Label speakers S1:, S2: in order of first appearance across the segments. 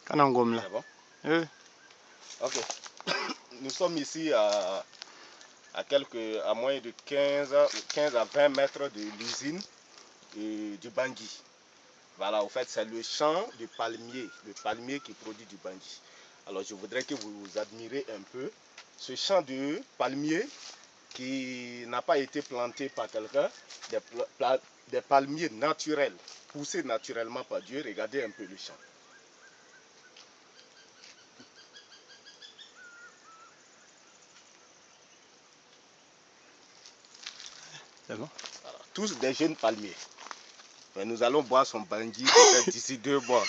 S1: Kanangom là.
S2: C'est bon?
S1: Oui.
S2: Ok. Nous sommes ici à moins de 15 à 20 mètres de l'usine du Bangui. Voilà, au fait, c'est le champ de palmier, le palmier qui produit du Bangui. Alors, je voudrais que vous admirez un peu ce champ de palmier qui n'a pas été planté par quelqu'un, des palmiers naturels, poussés naturellement par Dieu. Regardez un peu le champ.
S1: C'est bon.
S2: Voilà, tous des jeunes palmiers. Mais nous allons boire son Bangui peut-être d'ici 2 mois.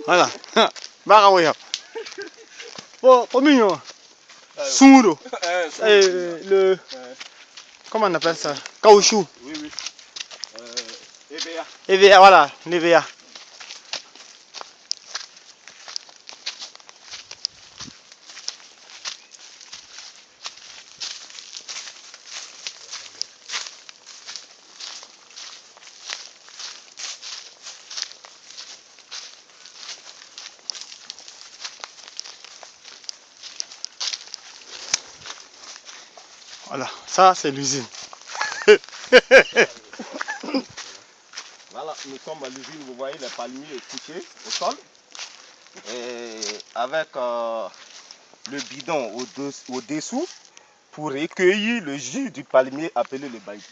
S1: Voilà. Baraouya. Bon, mignon. Souro. Comment on appelle ça? Caoutchouc.
S2: Oui, oui. EVA.
S1: EVA, voilà, l'EVA. Voilà, ça c'est l'usine.
S2: Voilà, nous sommes à l'usine, vous voyez les palmiers couchés au sol. Et avec le bidon au-dessous pour recueillir le jus du palmier appelé le Bangui.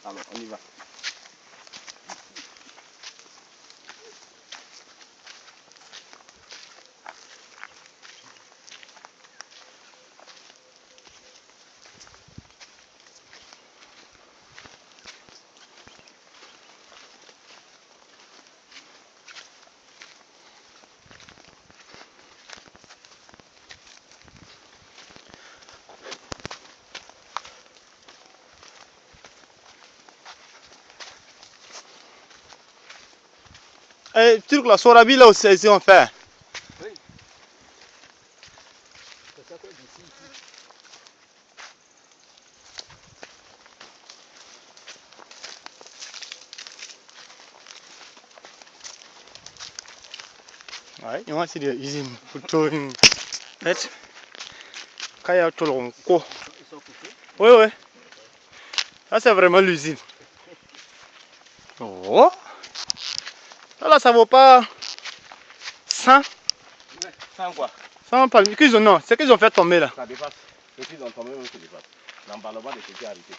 S2: Alors, on y va.
S1: Et tu la sorabi là aussi, ici on fait.
S3: Oui. C'est ça qu'on dit ici.
S1: Ouais, il y a aussi des usines pour tout une tête. Quand il y a tout le monde.
S3: Ils sont coupés.
S1: Oui, oui. Ça c'est vraiment l'usine. Oh. Là, ça vaut pas 100.
S2: Ouais, sans quoi?
S1: 100 palmiers. Qu'ils ont, non, c'est qu'ils ont fait tomber là.
S2: Ça dépasse. Ceux qui ont tombé, même, ça dépasse. N'emballe pas de ce qui est arrêté.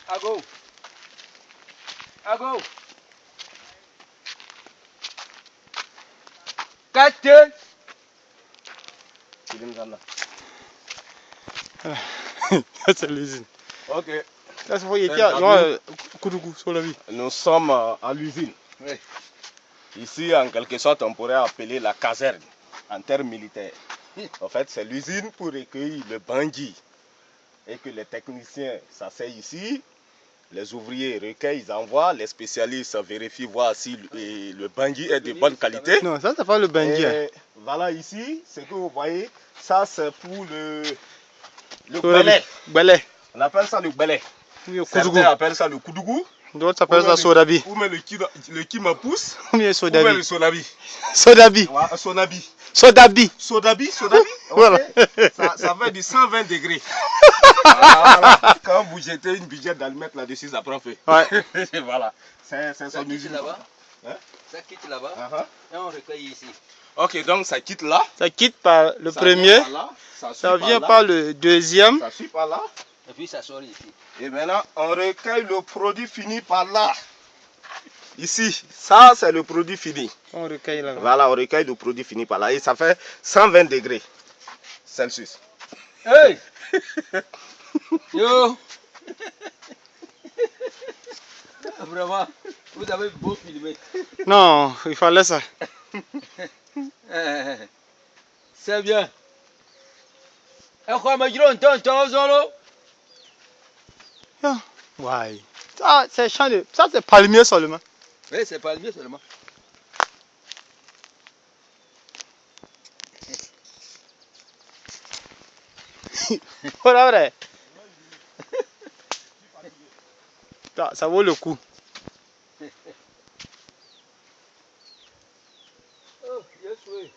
S3: À go. À go. 4.
S1: Ça c'est l'usine.
S2: Ok.
S1: Là, c'est il y a Koudougou sur la vie.
S2: Nous sommes à l'usine.
S3: Oui.
S2: Ici, en quelque sorte, on pourrait appeler la caserne en termes militaires. En fait, c'est l'usine pour recueillir le Bangui et que les techniciens s'asseyent ici. Les ouvriers recueillent, ils envoient, les spécialistes vérifient, voir si le Bangui est de bonne qualité.
S1: Non, ça c'est pas le Bangui.
S2: Et voilà ici, ce que vous voyez, ça c'est pour le
S1: Gbélé.
S2: Gbélé. On appelle ça le Gbélé. Certains appellent ça le Koudougou.
S1: D'autres appellent ça Sodabi.
S2: Ou même le Kimapousse.
S1: Ou bien
S2: Ou même le Sodabi.
S1: Sodabi.
S2: Ouais, Sonabi.
S1: Sodabi.
S2: Sodabi, Sodabi.
S1: Voilà.
S2: Okay. Ça fait du 120 degrés. Voilà. Quand vous jetez une budget d'allumettes là-dessus, ça prend feu.
S1: Ouais.
S2: Voilà. C'est son usine
S3: là-bas.
S2: Hein?
S3: Ça quitte là-bas.
S2: Uh-huh.
S3: Et on recueille ici.
S2: Ok, donc ça quitte là.
S1: Ça quitte par le premier. Ça vient par le deuxième.
S2: Ça suit par là.
S3: Et puis ça sort ici.
S2: Et maintenant, on recueille le produit fini par là. Ici, ça c'est le produit fini.
S1: On recueille là.
S2: Voilà, on recueille le produit fini par là. Et ça fait 120 degrés Celsius.
S3: Hey! Yo! Vraiment, vous avez beau filmer.
S1: Non, il fallait ça.
S3: C'est bien. Et quoi, mais je l'entends, Zolo?
S1: Ouais. Ça, c'est champ de... Ça, c'est palmier seulement.
S3: Oui, c'est pas le mieux seulement.
S1: Voilà, vrai. Ça vaut le coup.
S3: Oh, yes, oui.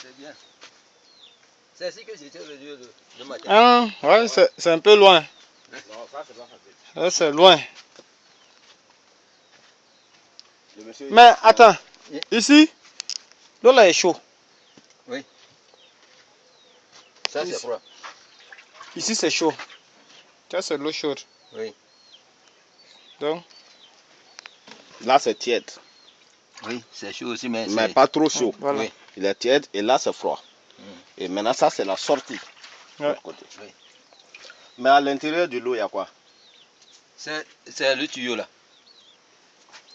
S3: C'est bien. C'est ainsi que j'étais venu le matin.
S1: Ah, ouais, c'est un peu loin.
S2: Non, ça c'est pas facile.
S1: Là, c'est loin.
S2: Le monsieur,
S1: Mais attends,
S3: Oui.
S1: ici, l'eau là est chaud.
S3: Ça, c'est froid.
S1: Ici, c'est chaud. Ça, c'est l'eau chaude.
S3: Oui.
S1: Donc,
S2: là c'est tiède,
S3: Oui, c'est chaud aussi, mais
S2: mais pas trop chaud.
S1: voilà.
S3: Oui.
S2: Il est tiède et là c'est froid. Et maintenant ça c'est la sortie. de
S1: Ouais.
S2: l'autre côté.
S3: Oui.
S2: Mais à l'intérieur de l'eau il y a quoi?
S3: C'est le tuyau là.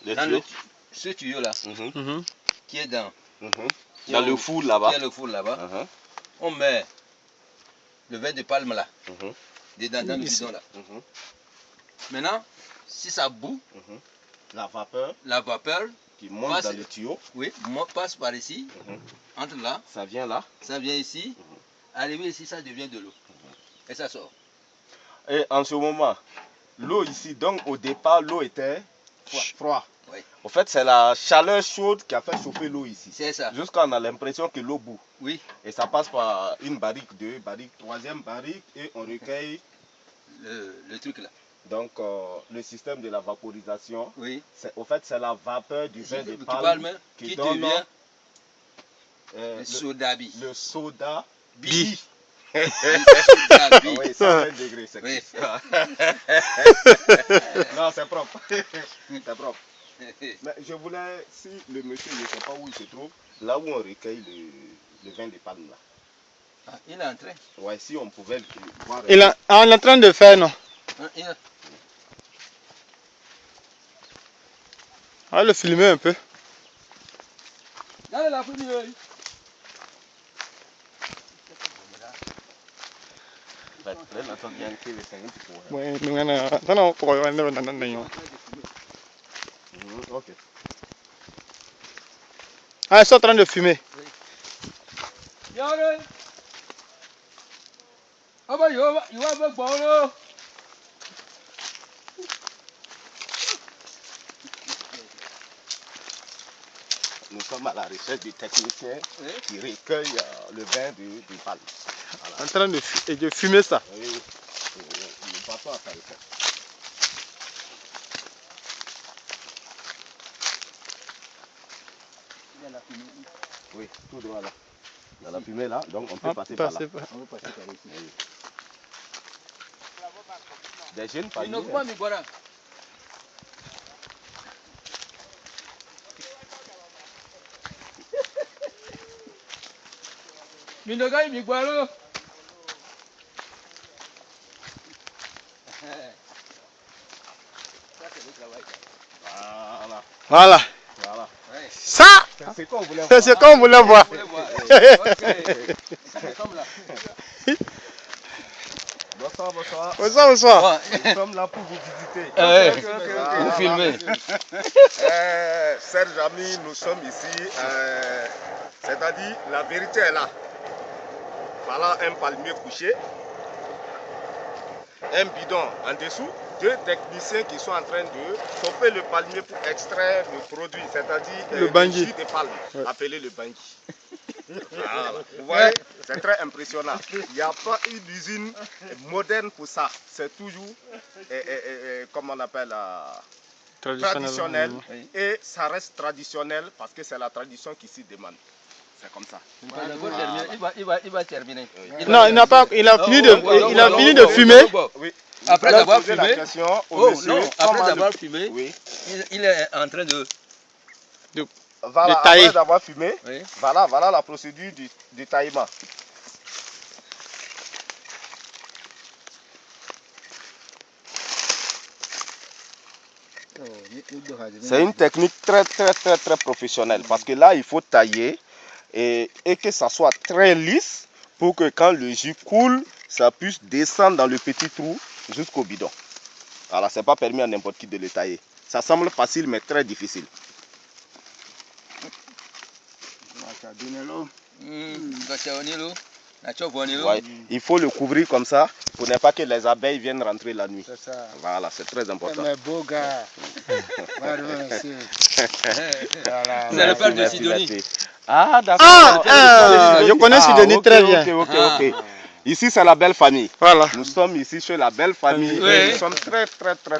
S2: Le
S3: Dans
S2: tuyau.
S3: ce tuyau là,
S2: Mhm,
S1: Mhm.
S3: qui est dans,
S2: dans le four là-bas.
S3: qui est le four là-bas,
S2: Mhm,
S3: on met le verre de palme là,
S2: mhm,
S3: dedans dans le
S1: Ici.
S3: bidon là.
S2: mhm,
S3: Maintenant, si ça bout,
S2: mhm. La vapeur
S3: la vapeur,
S2: qui monte
S3: passe-
S2: dans le tuyau,
S3: oui, passe par ici,
S2: Mhm.
S3: entre là,
S2: ça vient là.
S3: ça vient ici, arrivé ici, ça devient de l'eau. Et ça sort.
S2: Et en ce moment, l'eau ici, donc au départ, l'eau était froide.
S3: Oui.
S2: En fait, c'est la chaleur chaude qui a fait chauffer l'eau ici.
S3: C'est ça.
S2: Jusqu'à on a l'impression que l'eau bout.
S3: Oui,
S2: Et ça passe par une barrique, deux barriques, troisième barrique, et on recueille
S3: le truc là.
S2: donc le système de la vaporisation.
S3: Oui.
S2: Au fait, c'est la vapeur du vin de
S3: Qui
S2: palme
S3: qui
S2: donne
S3: devient
S2: le
S3: sodabi.
S2: soda
S1: Bi.
S3: Sodabi.
S2: Ah oui, 120 degrés, c'est
S3: Oui.
S2: ça. Non, c'est propre. C'est propre. Mais je voulais, si le monsieur, je ne sais pas où il se trouve, là où on recueille le vin de palme là.
S3: Ah, il est entré.
S2: Ouais, si on pouvait le voir.
S1: On est en train de faire, non? On va le filmer un peu.
S3: Là, la première.
S1: Ouais, ça non, pour
S2: Ok.
S1: Ah, ils sont en train de fumer.
S3: Yare. Ah bah, il va avec Paolo.
S2: Nous sommes à la recherche du technicien qui recueille le vin du palme.
S1: En train de fumer ça.
S2: Oui, nous partons à sa recherche. Oui, tout droit là. Dans la fumée là, donc on peut passer par là.
S3: On va passer par ici.
S2: Oui. Des jeunes
S3: Il ne
S2: palmiers.
S3: faut pas me boire. Minoga, il me boire. Ça, c'est le travail.
S2: Voilà.
S1: Voilà.
S2: Voilà.
S3: Ouais.
S1: Ça,
S2: C'est ce qu'on voulait
S1: c'est
S2: voir.
S1: ce qu'on voulait voir.
S3: Vous voulez voir. Ok. C'est comme là.
S2: Bonsoir, bonsoir.
S1: Bonsoir, bonsoir.
S2: Nous sommes là pour vous visiter.
S3: Vous filmez.
S2: Serge Ami, nous sommes ici. C'est-à-dire, la vérité est là. Voilà un palmier couché. Un bidon en dessous. Deux techniciens qui sont en train de chauffer le palmier pour extraire le produit, c'est-à-dire
S1: Le bangui.
S2: jus de palme,
S1: Ouais.
S2: appelé le bangui. Voilà. Vous voyez, c'est très impressionnant. Il n'y a pas une usine moderne pour ça. C'est toujours, comment on appelle, traditionnel.
S3: Oui.
S2: Et ça reste traditionnel parce que c'est la tradition qui s'y demande. C'est comme ça.
S3: Il va terminer.
S1: Non, il n'a pas. Il a fini de fumer.
S2: Oui.
S3: Après
S2: Vous allez
S3: avoir
S2: poser
S3: fumé.
S2: la question au
S3: Oh
S2: monsieur,
S3: non, après
S2: comment
S3: d'avoir
S2: le-
S3: fumé,
S2: Oui.
S3: il est en train de.
S2: Voilà,
S1: De tailler.
S2: après d'avoir fumé,
S3: Oui.
S2: voilà la procédure du taillement. C'est une technique très professionnelle parce que là il faut tailler et que ça soit très lisse pour que quand le jus coule, ça puisse descendre dans le petit trou jusqu'au bidon. Voilà, c'est pas permis à n'importe qui de le tailler. Ça semble facile, mais très difficile. Ouais, il faut le couvrir comme ça pour ne pas que les abeilles viennent rentrer la nuit.
S4: C'est ça.
S2: Voilà, c'est très important.
S4: Mais beau gars. Voilà, monsieur. Voilà,
S3: C'est le père de
S2: Merci,
S3: Sidonie.
S2: merci. Ah, d'accord.
S1: Je connais Sidonie très bien.
S2: Ok. Ici, c'est la belle famille.
S1: Voilà.
S2: Nous sommes ici chez la belle famille.
S3: Oui.
S2: Et nous sommes très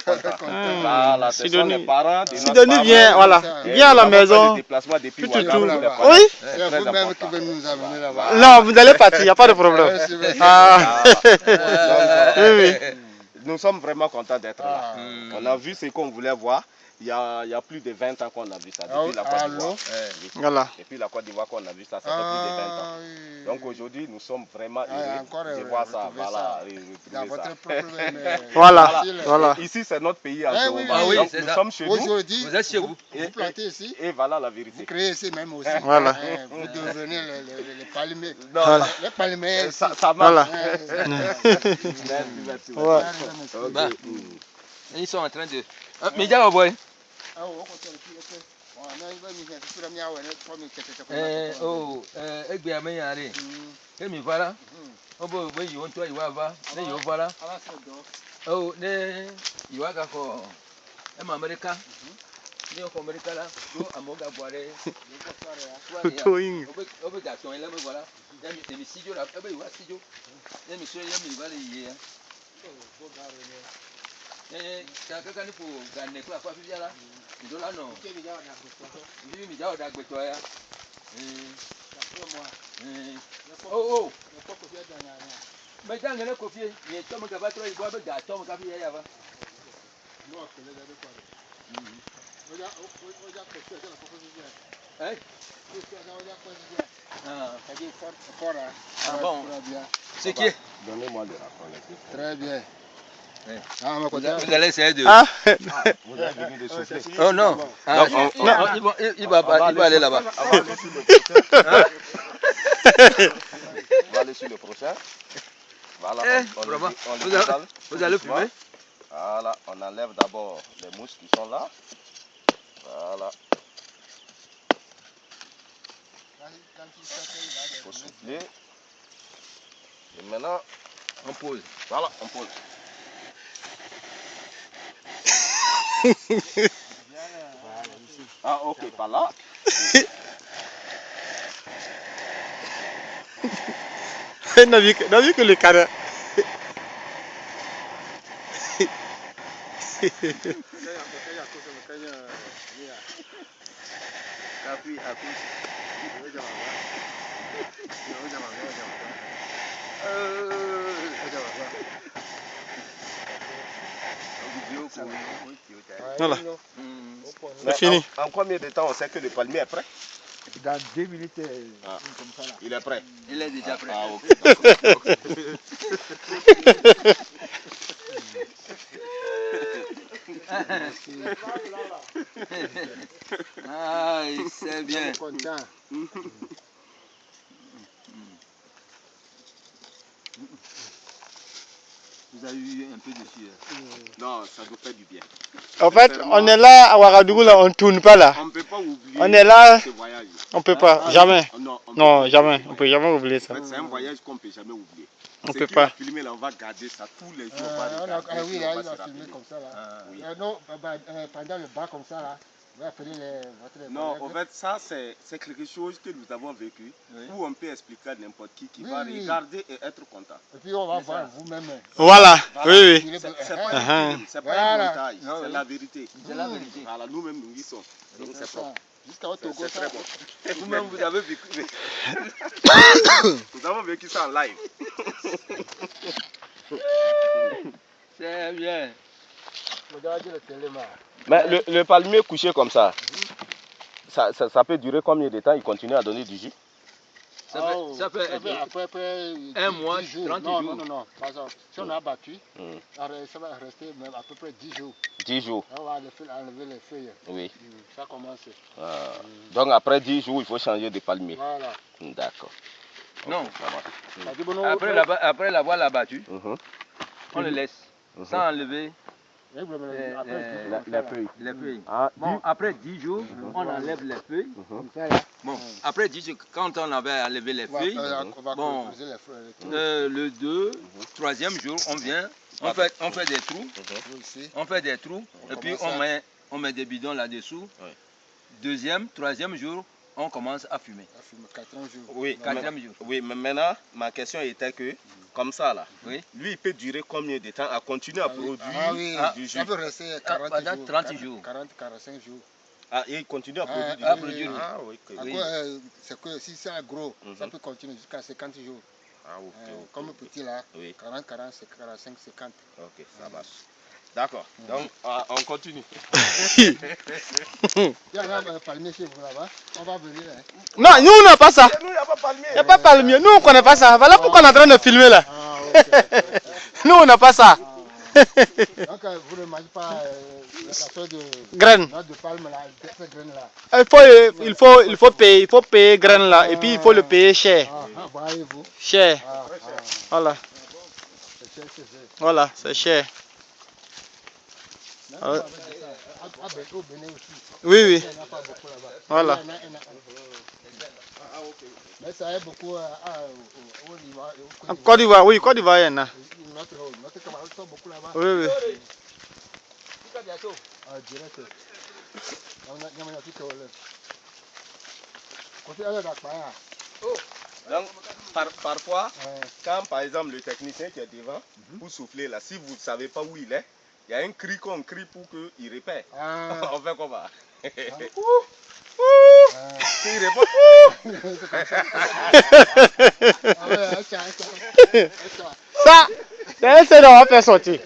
S2: contents. Voilà, ce sont les parents de notre
S1: Sidonie
S2: femme.
S1: vient, voilà.
S2: Et
S1: Viens à
S2: nous
S1: la
S2: avons fait
S1: maison.
S2: des déplacements depuis
S1: Tout,
S2: Ouagadougou,
S1: tout.
S2: les
S4: Oui.
S2: parents.
S1: Oui.
S2: C'est
S4: C'est
S2: très
S4: vous-même qui
S2: important.
S4: venez nous amener là-bas.
S1: Non, vous allez partir, il n'y a pas de problème. Ah. Oui, oui.
S2: Nous sommes vraiment contents d'être là.
S4: Ah.
S2: On a vu ce qu'on voulait voir. Il y a plus de 20 ans qu'on a vu ça, depuis la Côte d'Ivoire. Oui.
S1: Voilà.
S2: Depuis la Côte d'Ivoire qu'on a vu ça, ça fait plus de 20 ans.
S4: Oui.
S2: Donc aujourd'hui, nous sommes vraiment
S4: Ah,
S2: heureux
S4: encore
S2: de
S4: heureux
S2: voir
S4: de
S2: ça.
S4: retrouver
S2: Voilà,
S4: ça.
S2: de
S4: Dans
S2: retrouver ça.
S4: votre propre
S1: Voilà.
S4: facile.
S1: Voilà.
S2: Ici, c'est notre pays en
S4: Eh
S2: ce
S4: oui,
S2: moment.
S3: oui, oui,
S2: Donc,
S3: c'est
S2: nous
S3: ça.
S2: sommes chez nous.
S4: Aujourd'hui,
S3: Vous êtes chez vous.
S4: vous plantez ici,
S2: Et voilà la
S4: vous
S2: vérité.
S4: créez ici même aussi.
S1: Voilà.
S4: Vous devenez les palmiers.
S2: Non,
S1: Voilà.
S4: Les palmiers.
S2: ça marche.
S1: Voilà.
S2: Merci.
S1: Ouais.
S2: Ok.
S3: Ils sont en train de. Mais déjà, boy. Egbe ame ya re. Emi vala. Obo we you want to you ava. Ne you vala. Oh, ne you aga ko. Em America. Ne ko America la. Do amoga boare.
S1: Toing.
S3: Obe ga ton ele me voilà. Emi sijo la. Ebe you sijo. Emi so emi vala ye. Kaka ni po ga ne kwa fi yara. Ndola no. Ndi mi ja oda gbeto ya. Oh. Mais dans le copier, il y a Tom Gabatro, il doit être Tom Gabi Yava. Ah bon. C'est qui?
S2: Donnez-moi le rapport.
S4: Très bien.
S3: Vous allez essayer de.
S1: Ah.
S2: Vous avez besoin de souffler.
S3: Oh non. Il va aller là-bas.
S2: On va aller sur le prochain. Voilà,
S3: Vous allez fumer?
S2: Voilà, on enlève d'abord les mouches qui sont là. Voilà. Il faut souffler. Et maintenant,
S3: On pose.
S2: voilà, on pose. Ah, ok, par là.
S1: n'a vu que le carré. Voilà. C'est fini.
S2: En combien de temps on sait que le palmier est prêt?
S4: Dans 2 minutes,
S2: Ah.
S4: comme ça là.
S2: Il est prêt.
S3: Il est déjà prêt.
S2: Ah, ok. D'accord.
S3: Ah, c'est bien.
S4: Content.
S3: Vous avez eu un peu de sueur.
S2: Non, ça nous fait du bien.
S1: En fait, on est là à Ouagadougou, là, on ne tourne pas là.
S2: On ne peut pas oublier
S1: On est là,
S2: ce voyage.
S1: on ne peut pas, jamais.
S2: Non, on
S1: Non,
S2: peut
S1: jamais.
S2: pas
S1: On ne peut jamais oublier ça.
S2: En fait, c'est un voyage qu'on ne peut jamais oublier.
S1: On
S2: Ce
S1: peut
S2: qu'il a
S1: pas.
S2: filmé là, on va garder ça tous les jours. On va
S4: On
S2: regarder,
S4: a, oui,
S2: puis
S4: là,
S2: on va
S4: il
S2: se
S4: a
S2: rappeler.
S4: filmé comme ça là.
S2: Oui.
S4: Non, pendant le bar comme ça là, vous appelez votre
S2: Non,
S4: collègue.
S2: en fait, ça, c'est quelque chose que nous avons vécu,
S3: Oui.
S2: où on peut expliquer à n'importe qui
S4: Oui,
S2: va
S4: oui.
S2: regarder et être content.
S4: Et puis on va
S3: C'est
S4: voir
S3: ça.
S4: vous-même.
S1: Voilà,
S2: Voilà.
S1: oui, oui.
S4: Il est-
S2: C'est pas
S1: Ah.
S2: un film, c'est pas un
S4: Voilà.
S2: montage,
S3: Ah
S2: c'est
S3: oui.
S2: la vérité.
S3: C'est la vérité.
S2: Voilà, nous-mêmes nous y sommes. Donc c'est
S4: ça.
S2: propre.
S4: Jusqu'à au Togo,
S2: C'est
S4: ça.
S2: très bon.
S3: Vous-même, vous avez vécu.
S2: Nous avons vécu ça en live.
S3: C'est bien.
S4: Regardez le téléma.
S2: Mais le palmier couché comme ça, ça peut durer combien de temps? Il continue à donner du jus?
S3: Ça peut être
S4: après
S3: un mois,
S4: 10 jours.
S3: 30
S4: non,
S3: jours.
S4: Non. Par exemple, si on a battu,
S2: Mm.
S4: ça va rester même à peu près 10 jours.
S2: 10 jours,
S4: On va enlever les feuilles.
S2: oui.
S4: Ça commence.
S2: Donc après 10 jours, il faut changer de palmier.
S4: Voilà.
S2: D'accord.
S3: Non.
S2: Ok, ça va.
S4: Ça dit, bon,
S3: Après l'avoir abattu,
S2: Mhm.
S3: on le laisse sans enlever
S2: Les feuilles.
S3: Les feuilles.
S2: Ah,
S3: Bon, après 10 jours, on enlève les feuilles. Bon, après 10 jours, quand on avait enlevé les feuilles, bon, le 2, 3e jour, on vient, on fait des trous. On fait des trous, et puis on met des bidons là-dessous. 2e, 3e jour, on commence à fumer.
S4: 4e jour.
S2: Oui,
S3: 4e jour.
S2: oui, mais maintenant, ma question était que, comme ça là,
S3: Oui.
S2: lui il peut durer combien de temps à continuer à produire du jus?
S4: Ça peut rester 40
S3: pendant
S4: jours.
S3: 30 jours.
S4: 45 jours.
S2: Ah, et il continue à produire du
S3: à
S2: jus.
S3: produire, oui.
S2: Ah, oui.
S3: Oui.
S4: C'est que si c'est gros, ça peut continuer jusqu'à 50 jours.
S2: Ah, ok.
S4: Comme petit là,
S2: Oui.
S4: 40, 40, 45, 50.
S2: Ok, ça marche. D'accord, donc on continue.
S4: Il y a un palmier chez vous là-bas, on va venir. Hein.
S1: Non, nous on n'a pas ça.
S2: Nous, il n'y a pas palmier.
S1: Il n'y a pas palmier. Nous on connaît pas ça. Voilà pourquoi on est en train de filmer là.
S4: Ah, ok.
S1: Nous on n'a pas ça.
S4: Donc vous ne mangez pas la sorte de
S1: Graines.
S4: noix de palme là, cette graine là.
S1: Il faut payer graines là. Et puis il faut le payer cher.
S4: Voyez-vous.
S1: Cher. Voilà.
S4: C'est
S1: Voilà, c'est cher.
S4: au Bénin aussi.
S1: Oui, oui.
S4: Il n'y en a pas beaucoup là-bas.
S1: Voilà.
S4: Mais ça aide beaucoup
S1: En Côte d'Ivoire, oui, Côte d'Ivoire, il y en a.
S4: Notre camarade sont beaucoup là-bas.
S1: Oui, oui.
S4: Direct. Côté elle est d'accord.
S2: Donc, parfois, quand par exemple le technicien qui est devant, pour souffler là, si vous ne savez pas où il est, il y a un cri qu'on crie pour qu'il répète. On fait comment? Il répond.
S1: Ça, c'est un seul on va faire sortir.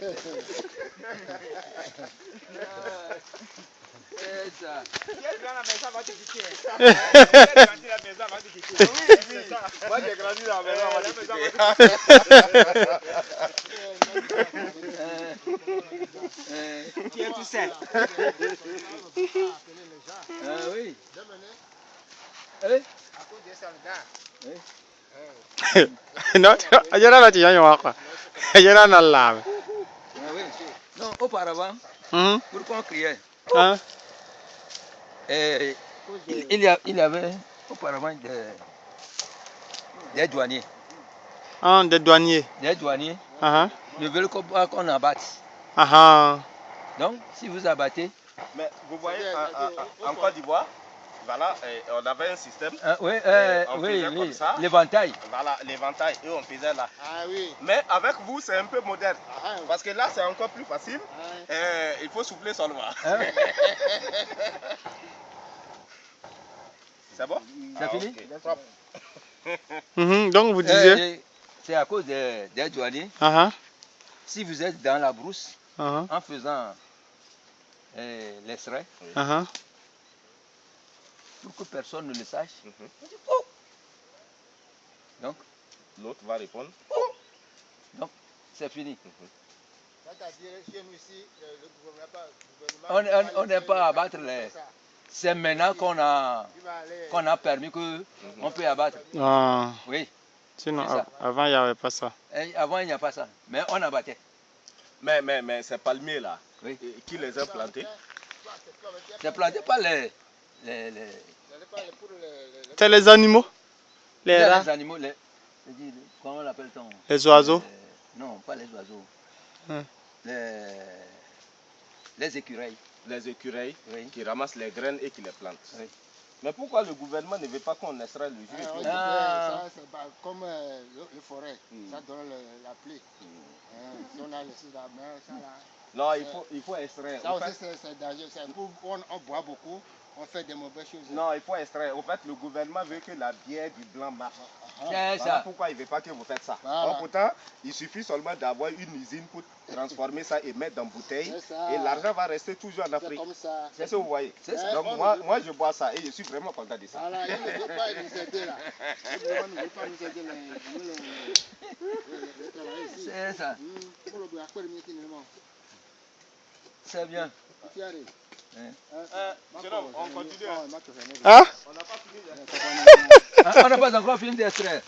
S2: Moi j'ai grandi dans la maison.
S3: Tu es tout seul. Ah oui.
S1: Non, ayer la tía yo quoi. Ayer na la.
S3: Non, auparavant, pourquoi on criait?
S1: Hein?
S3: Il y avait auparavant des douaniers.
S1: Ah, des douaniers.
S3: Des douaniers
S1: Ah
S3: ne veulent pas qu'on abatte.
S1: ah.
S3: Donc, si vous abattez.
S2: Mais vous voyez, en Côte d'Ivoire, voilà, on avait un système.
S3: Oui,
S2: on faisait comme ça.
S3: L'éventail.
S2: Voilà, l'éventail, et on faisait là.
S4: Ah oui.
S2: Mais avec vous, c'est un peu moderne. Parce que là, c'est encore plus facile. Il faut souffler seulement. C'est bon?
S3: C'est fini?
S2: Okay.
S1: Donc vous disiez?
S3: C'est à cause des douaniers. Si vous êtes dans la brousse, en faisant l'extrait, pour que personne ne le sache, donc
S2: l'autre va répondre.
S3: Donc, c'est fini.
S4: C'est-à-dire, chez nous ici, le gouvernement...
S3: On n'est pas à abattre les... C'est maintenant qu'on a permis qu'on peut abattre.
S1: Ah.
S3: Oui.
S1: Sinon, avant, il n'y avait pas ça.
S3: Et avant, il n'y a pas ça. Mais on abattait.
S2: Mais ces palmiers là,
S3: oui.
S2: Qui les a plantés?
S3: C'est planté par les...
S1: C'est les animaux? Les rats?
S3: Les animaux, comment on l'appelle-t-on?
S1: Les oiseaux?
S3: Non, pas les oiseaux. Les écureuils.
S2: Les écureuils,
S3: oui.
S2: Qui ramassent les graines et qui les plantent.
S3: Oui.
S2: Mais pourquoi le gouvernement ne veut pas qu'on extrait le jus?
S4: Ça, c'est comme les forêts, ça donne la pluie. Si on a laissé la mer, ça là...
S2: Non, il faut extraire.
S4: Ça aussi, c'est dangereux. On boit beaucoup, on fait des mauvaises choses.
S2: Non, il faut extraire. En fait, le gouvernement veut que la bière du blanc marche.
S3: Voilà
S2: pourquoi il ne veut pas que vous faites ça.
S4: Voilà.
S2: Pourtant, il suffit seulement d'avoir une usine pour transformer ça et mettre dans bouteille. Et l'argent va rester toujours en Afrique. C'est ce que vous voyez.
S3: Donc
S2: moi, je bois ça et je suis vraiment content de ça.
S4: Voilà, il ne veut pas nous aider là. Il ne veut pas nous aider
S3: c'est ça. C'est bien.
S2: On continue.
S1: Hein?
S2: On n'a pas fini.
S3: On n'a pas encore fini d'extraire.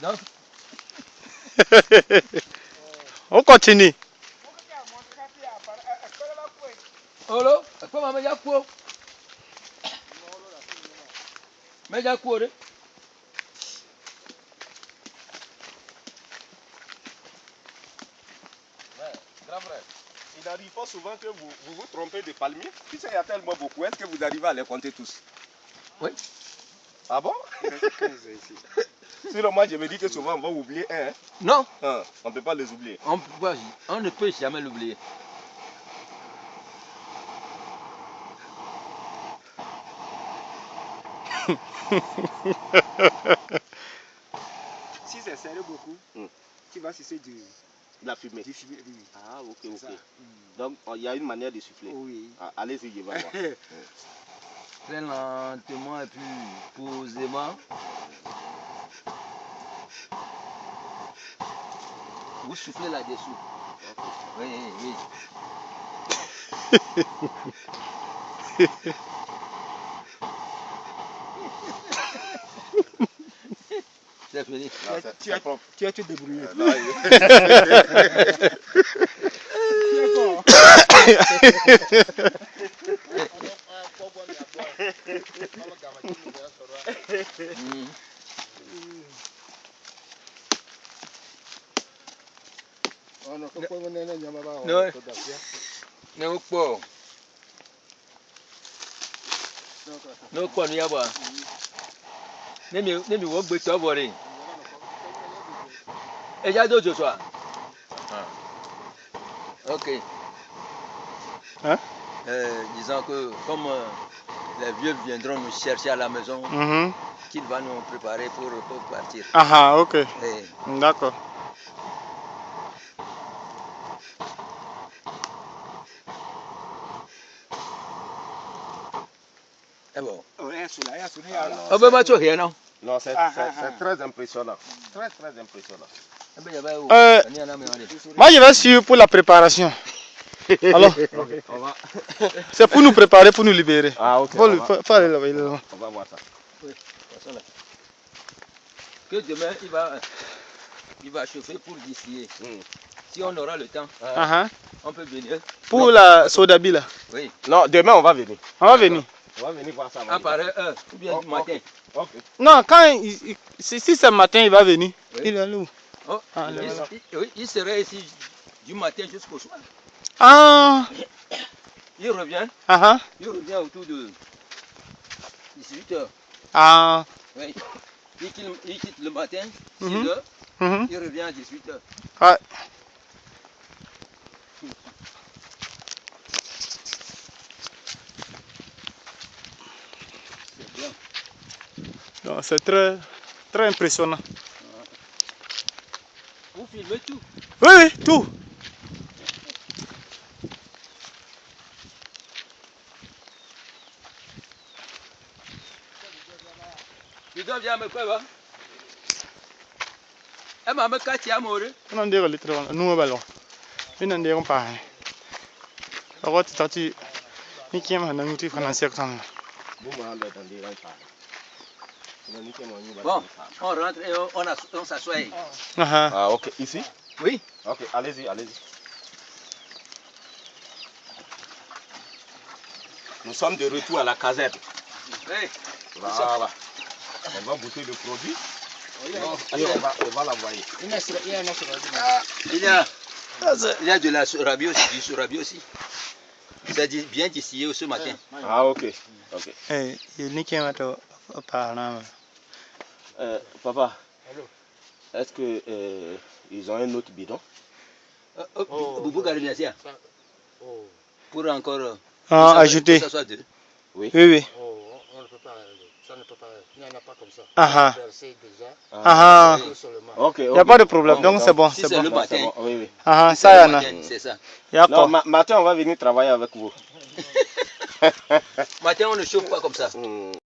S3: Donc,
S1: on continue.
S3: mais il y a quoi? Mais il y a quoi?
S2: Grand frère, il n'arrive pas souvent que vous vous trompez de palmiers. Puisqu'il y a tellement beaucoup, est-ce que vous arrivez à les compter tous?
S3: Oui.
S2: Ah bon? Sinon, moi je me dis que souvent on va oublier un. Hein?
S3: Non,
S2: On ne peut pas les oublier.
S3: on ne peut jamais l'oublier.
S4: Si c'est serré beaucoup, tu vas sucer
S2: La fumée.
S4: du fumier. Oui.
S2: Ah, ok,
S4: C'est
S2: ok.
S4: ça.
S2: Donc, il y a une manière de souffler.
S4: Oui.
S2: Ah, allez-y, je vais voir.
S3: Très lentement et puis posément. Vous soufflez là-dessous. Oui, oui. C'est fini.
S2: Non, c'est propre.
S4: Tu as tout débrouillé.
S2: Non,
S3: No kwa no yaba. Nemi wo gbe to bore. Eja dojo so. OK.
S1: Hein?
S3: Disons que comme les vieux viendront nous chercher à la maison, qu'il va nous préparer pour partir.
S1: Ah, ok.
S3: Eh,
S1: D'accord.
S3: c'est bon.
S2: non,
S3: On va rien non.
S2: non, c'est très impressionnant. Très, très impressionnant.
S1: Moi, je vais suivre pour la préparation. Alors,
S2: On va,
S1: c'est pour nous préparer, pour nous libérer.
S2: ah, ok.
S1: Faut aller là-bas, il est là.
S2: On va voir ça.
S3: Que demain il va chauffer pour distiller. Si on aura le temps, on peut venir.
S1: Pour la sodabi là.
S3: Oui.
S2: Non, demain on va venir.
S1: On va venir.
S2: On va venir voir ça.
S3: À pareille heure, ou bien du matin.
S2: Ok.
S1: Non, quand si c'est matin, il va venir.
S3: Oui.
S1: Il est où?
S3: Oh,
S1: Ah, là, là.
S3: il serait ici du matin jusqu'au soir.
S1: Ah,
S3: Il revient autour de 18h.
S1: ah.
S3: Oui. Il quitte le matin, 6h, il revient à 18h.
S1: Ouais.
S3: C'est bien.
S1: Donc c'est très, très impressionnant.
S3: Vous filmez tout.
S1: Oui, oui, tout.
S3: Tu dois bien me quoi, va? Eh, maman, quand tu as mouru?
S1: On dirait le train, nous ballon. Une année on part. Alors tu t'as-tu, ni qui m'a donné tu financier comme ça.
S3: Bon, on rentre et on s'assoit.
S2: Ah, ok. Ici?
S3: Oui.
S2: Ok, allez-y, allez-y. Nous sommes de retour à la caserne.
S3: Oui.
S2: Voilà. On va goûter le produit. Allez, on va l'envoyer.
S3: Il y a de la sorabi aussi, du sorabi aussi. C'est bien distillé ce matin.
S2: Ah, ok. Ok.
S1: Eh, il n'y a pas de parlant.
S2: Papa, est-ce que ils ont un autre bidon?
S3: Vous gardez bien ça. Pour encore
S1: Ajouter.
S3: Que ça soit deux.
S1: Oui, oui.
S4: On ne peut pas, ça ne peut pas, il n'y en a pas comme ça.
S1: Ah,
S4: Versé déjà,
S1: ah.
S4: seulement.
S2: Ok,
S1: Il n'y a pas de problème, donc c'est bon.
S3: Si
S1: C'est
S3: c'est
S1: bon.
S3: le matin,
S2: Oui, oui.
S1: Ah, ça y en a.
S3: c'est ça.
S1: D'accord.
S2: Non, matin, on va venir travailler avec vous.
S3: Matin, on ne chauffe pas comme ça.